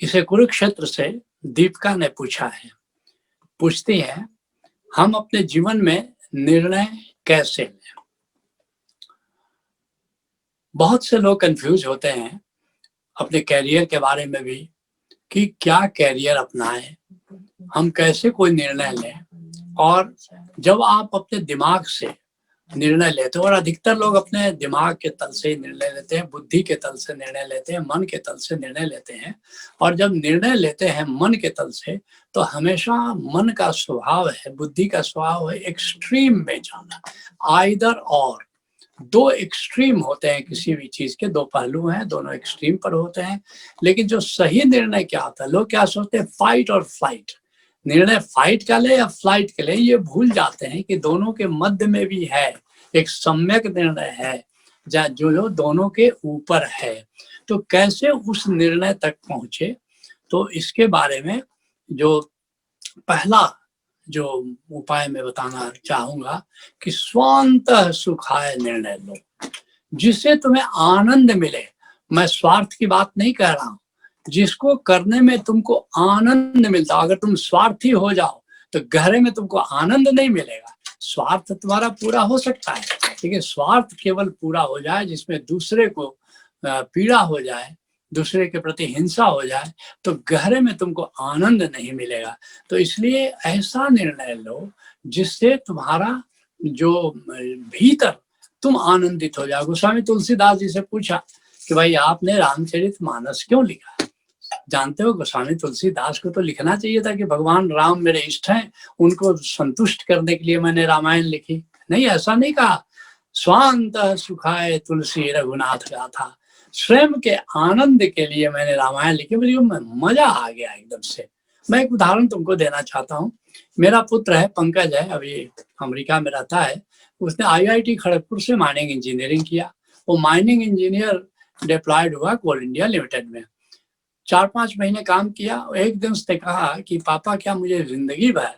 इसे कुरुक्षेत्र से दीपिका ने पूछा है। पूछती है, हम अपने जीवन में निर्णय कैसे लें? बहुत से लोग कंफ्यूज होते हैं अपने कैरियर के बारे में भी कि क्या कैरियर अपनाएं, हम कैसे कोई निर्णय लें। और जब आप अपने दिमाग से निर्णय लेते हैं, और अधिकतर लोग अपने दिमाग के तल से निर्णय लेते हैं, बुद्धि के तल से निर्णय लेते हैं, मन के तल से निर्णय लेते हैं। और जब निर्णय लेते हैं मन के तल से, तो हमेशा मन का स्वभाव है, बुद्धि का स्वभाव है एक्सट्रीम में जाना, आइदर और। दो एक्सट्रीम होते हैं, किसी भी चीज के दो पहलू हैं, दोनों एक्सट्रीम पर होते हैं। लेकिन जो सही निर्णय क्या होता है, लोग क्या सोचते हैं, फाइट और फ्लाइट। निर्णय फाइट का ले या फ्लाइट के ले, ये भूल जाते हैं कि दोनों के मध्य में भी है एक सम्यक निर्णय है जो दोनों के ऊपर है। तो कैसे उस निर्णय तक पहुंचे, तो इसके बारे में जो पहला जो उपाय मैं बताना चाहूंगा कि स्वांतः सुखाय निर्णय लो, जिससे तुम्हें आनंद मिले। मैं स्वार्थ की बात नहीं कह रहा हूं, जिसको करने में तुमको आनंद मिलता। अगर तुम स्वार्थी हो जाओ तो गहरे में तुमको आनंद नहीं मिलेगा। स्वार्थ तुम्हारा पूरा हो सकता है, लेकिन स्वार्थ केवल पूरा हो जाए जिसमें दूसरे को पीड़ा हो जाए, दूसरे के प्रति हिंसा हो जाए, तो गहरे में तुमको आनंद नहीं मिलेगा। तो इसलिए ऐसा निर्णय लो जिससे तुम्हारा जो भीतर तुम आनंदित हो जाओ। गोस्वामी तुलसीदास जी से पूछा कि भाई आपने रामचरितमानस क्यों लिखा? जानते हो, गोस्वामी तुलसीदास को तो लिखना चाहिए था कि भगवान राम मेरे इष्ट हैं, उनको संतुष्ट करने के लिए मैंने रामायण लिखी। नहीं, ऐसा नहीं कहा। स्वांत सुखाय तुलसी रघुनाथ गाथा, स्वयं के आनंद के लिए मैंने रामायण लिखी। मुझे मजा आ गया एकदम से। मैं एक उदाहरण तुमको देना चाहता हूँ। मेरा पुत्र है, पंकज है, अभी अमेरिका में रहता है। उसने IIT खड़गपुर से माइनिंग इंजीनियरिंग किया। वो माइनिंग इंजीनियर डिप्लॉयड हुआ कोल इंडिया लिमिटेड में। 4-5 महीने काम किया। एक दिन उसने कहा कि पापा, क्या मुझे जिंदगी भर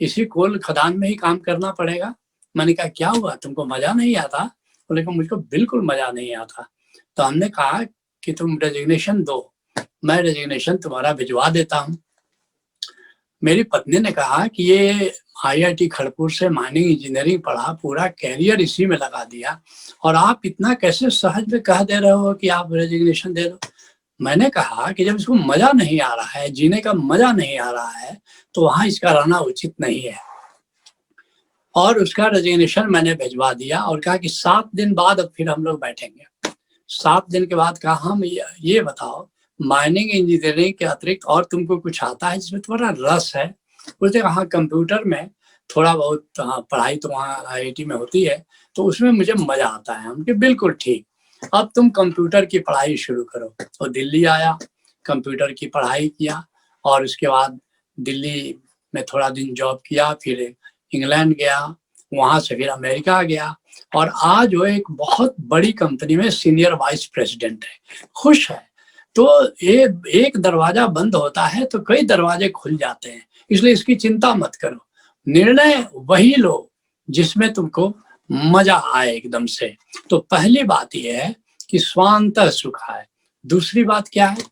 इसी कोल खदान में ही काम करना पड़ेगा? मैंने कहा क्या हुआ, तुमको मजा नहीं आता? बोले कि मुझको बिल्कुल मजा नहीं आता। तो हमने कहा कि तुम रेजिग्नेशन दो, मैं रेजिग्नेशन तुम्हारा भिजवा देता हूँ। मेरी पत्नी ने कहा कि ये IIT खड़गपुर से माइनिंग इंजीनियरिंग पढ़ा, पूरा कैरियर इसी में लगा दिया, और आप इतना कैसे सहज में कह दे रहे हो कि आप रेजिग्नेशन दे दो? मैंने कहा कि जब इसको मजा नहीं आ रहा है, जीने का मजा नहीं आ रहा है, तो वहां इसका रहना उचित नहीं है। और उसका रेजिग्नेशन मैंने भिजवा दिया और कहा कि 7 दिन बाद अब फिर हम लोग बैठेंगे। 7 दिन के बाद कहा, हम ये बताओ, माइनिंग इंजीनियरिंग के अतिरिक्त और तुमको कुछ आता है जिसमें तुम्हारा रस है? उसने कहा कंप्यूटर में थोड़ा बहुत पढ़ाई तो वहाँ IIT में होती है, तो उसमें मुझे मजा आता है। हम बिल्कुल ठीक, अब तुम कंप्यूटर की पढ़ाई शुरू करो। तो दिल्ली आया, कंप्यूटर की पढ़ाई किया, और उसके बाद दिल्ली में थोड़ा दिन जॉब किया, फिर इंग्लैंड गया, वहां से फिर अमेरिका गया, और आज वो एक बहुत बड़ी कंपनी में सीनियर वाइस प्रेसिडेंट है, खुश है। तो ये एक दरवाजा बंद होता है तो कई दरवाजे खुल जाते हैं, इसलिए इसकी चिंता मत करो। निर्णय वही लो जिसमें तुमको मजा आए एकदम से। तो पहली बात यह है कि स्वांत सुखाय। दूसरी बात क्या है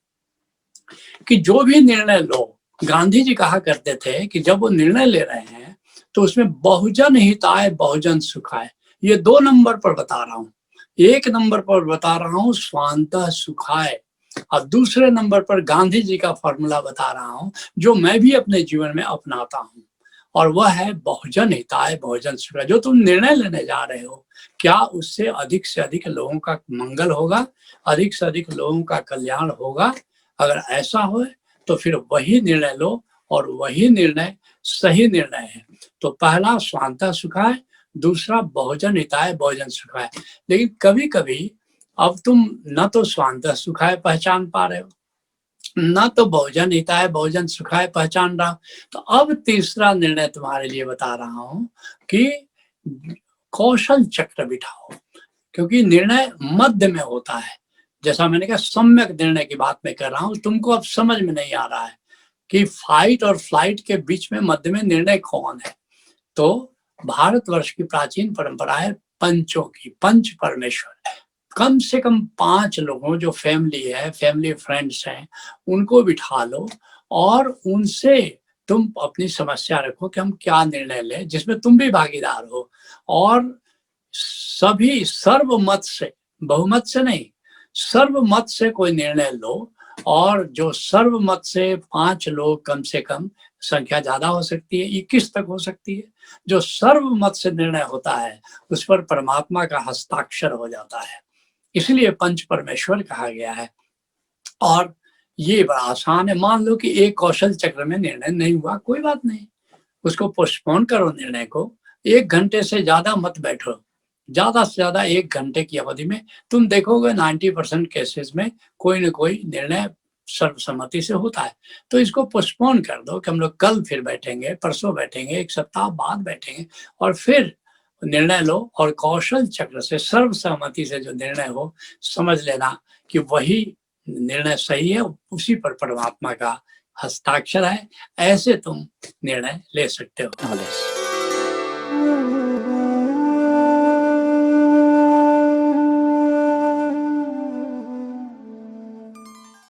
कि जो भी निर्णय लो, गांधी जी कहा करते थे कि जब वो निर्णय ले रहे हैं तो उसमें बहुजन हिताय बहुजन सुखाय, ये 2 नंबर पर बता रहा हूँ। 1 नंबर पर बता रहा हूँ स्वांत सुखाय, और दूसरे नंबर पर गांधी जी का फॉर्मूला बता रहा हूँ जो मैं भी अपने जीवन में अपनाता हूँ, और वह है बहुजन हिताय बहुजन सुखाय। जो तुम निर्णय लेने जा रहे हो, क्या उससे अधिक लोगों का मंगल होगा, अधिक से अधिक लोगों का कल्याण होगा? अगर ऐसा हो तो फिर वही निर्णय लो, और वही निर्णय सही निर्णय है। तो पहला स्वांतः सुखाय, दूसरा बहुजन हिताय बहुजन सुखाय। लेकिन कभी कभी अब तुम न तो स्वांतः सुखाय पहचान पा रहे हो, न तो बहुजन हिताय बहुजन सुखाय पहचान रहा। तो अब तीसरा निर्णय तुम्हारे लिए बता रहा हूं कि कौशल चक्र बिठाओ, क्योंकि निर्णय मध्य में होता है। जैसा मैंने कहा, सम्यक निर्णय की बात मैं कर रहा हूं। तुमको अब समझ में नहीं आ रहा है कि फाइट और फ्लाइट के बीच में मध्य में निर्णय कौन है। तो भारतवर्ष की प्राचीन परंपरा है पंचों की, पंच परमेश्वर। कम से कम 5 लोगों, जो फैमिली है, फैमिली फ्रेंड्स हैं, उनको बिठा लो और उनसे तुम अपनी समस्या रखो कि हम क्या निर्णय लें, जिसमें तुम भी भागीदार हो, और सभी सर्वमत से, बहुमत से नहीं, सर्वमत से कोई निर्णय लो। और जो सर्वमत से 5 लोग कम से कम, संख्या ज्यादा हो सकती है, 21 तक हो सकती है, जो सर्वमत से निर्णय होता है उस पर परमात्मा का हस्ताक्षर हो जाता है। इसलिए पंच परमेश्वर कहा गया है। और ये बड़ा आसान है। मान लो कि एक कौशल चक्र में निर्णय नहीं हुआ, कोई बात नहीं, उसको पोस्टपोन करो निर्णय को। 1 घंटे से ज्यादा मत बैठो, ज्यादा से ज्यादा 1 घंटे की अवधि में तुम देखोगे 90% केसेस में कोई न कोई निर्णय सर्वसम्मति से होता है। तो इसको पोस्टपोन कर दो कि हम लोग कल फिर बैठेंगे, परसों बैठेंगे, 1 सप्ताह बाद बैठेंगे और फिर निर्णय लो। और कौशल चक्र से, सर्वसम्मति से जो निर्णय हो, समझ लेना कि वही निर्णय सही है, उसी पर परमात्मा का हस्ताक्षर है। ऐसे तुम निर्णय ले सकते हो।